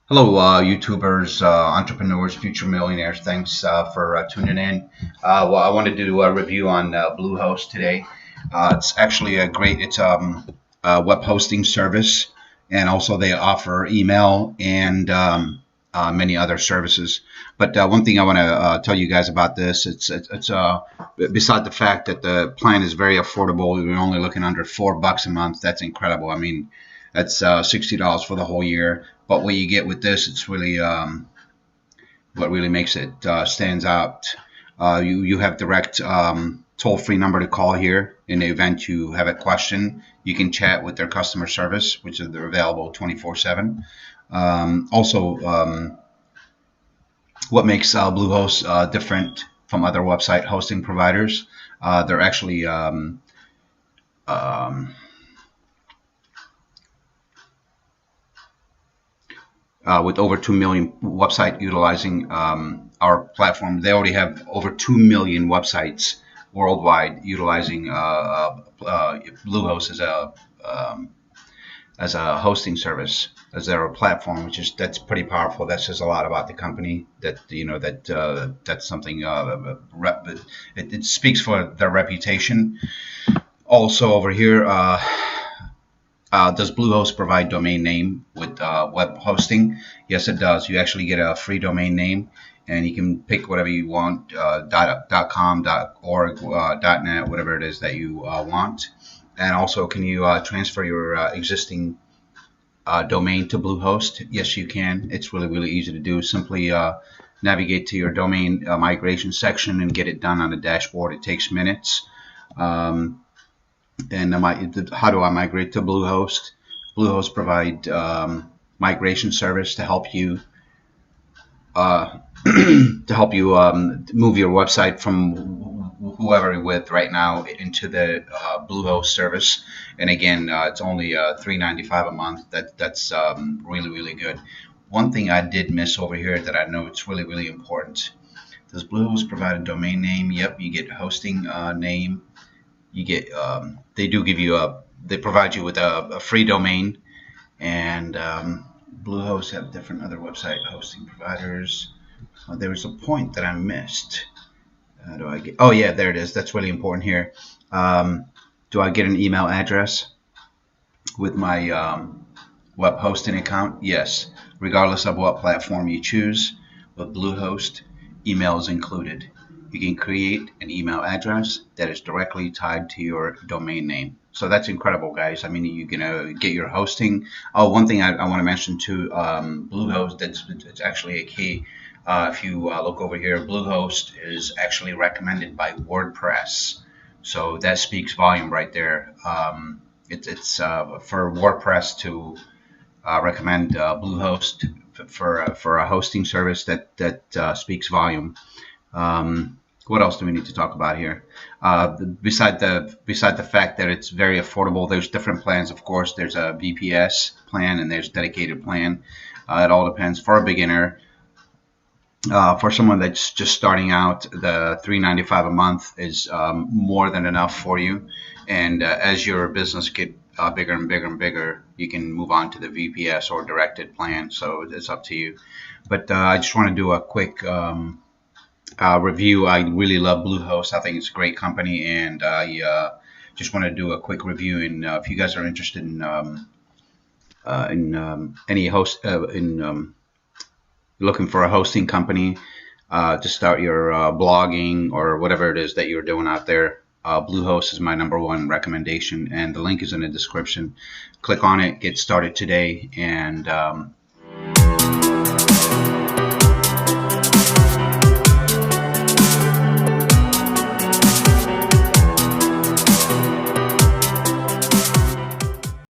Hello, YouTubers, entrepreneurs, future millionaires. Thanks for tuning in. I wanted to do a review on Bluehost today. It's actually a web hosting service, and also they offer email and many other services. But one thing I want to tell you guys about this, beside the fact that the plan is very affordable, you're only looking under $4 a month. That's incredible. I mean, that's $60 for the whole year. But what you get with this, it's really what really makes it stands out. You have direct toll-free number to call here in the event you have a question. You can chat with their customer service, which is they're available 24/7. Also, what makes Bluehost different from other website hosting providers? They're actually with over 2 million websites utilizing our platform. They already have over 2 million websites worldwide utilizing Bluehost as a hosting service, as their platform, that's pretty powerful. That says a lot about the company. That's something. It speaks for their reputation. Also over here. Does Bluehost provide domain name with web hosting? Yes, it does. You actually get a free domain name, and you can pick whatever you want, .com, .org, .net, whatever it is that you want. And also, can you transfer your existing domain to Bluehost? Yes, you can. It's really, really easy to do. Simply navigate to your domain migration section and get it done on the dashboard. It takes minutes. And how do I migrate to Bluehost? Bluehost provide migration service to help you move your website from whoever you're with right now into the Bluehost service. And again, it's only $3.95 a month. That's really, really good. One thing I did miss over here that I know it's really, really important. Does Bluehost provide a domain name? Yep, you get hosting name. You get they provide you with a free domain, and Bluehost have different other website hosting providers. There was a point that I missed. How do I get? Oh yeah, there it is. That's really important here. Do I get an email address with my web hosting account? Yes, regardless of what platform you choose. With Bluehost, email is included. You can create an email address that is directly tied to your domain name. So that's incredible, guys. I mean, you can get your hosting. Oh, one thing I want to mention too, Bluehost, it's actually a key. If you look over here, Bluehost is actually recommended by WordPress. So that speaks volume right there. It's for WordPress to recommend Bluehost for a hosting service that speaks volume. What else do we need to talk about here? Beside the fact that it's very affordable, there's different plans. Of course, there's a VPS plan and there's dedicated plan. It all depends. For a beginner, for someone that's just starting out, the $3.95 a month is more than enough for you. And as your business get bigger and bigger and bigger, you can move on to the VPS or directed plan. So it's up to you. But I just want to do a quick review. I really love Bluehost. I think it's a great company, and I just want to do a quick review. And if you guys are interested in any host looking for a hosting company to start your blogging or whatever it is that you're doing out there, Bluehost is my #1 recommendation, and the link is in the description. Click on it, get started today, and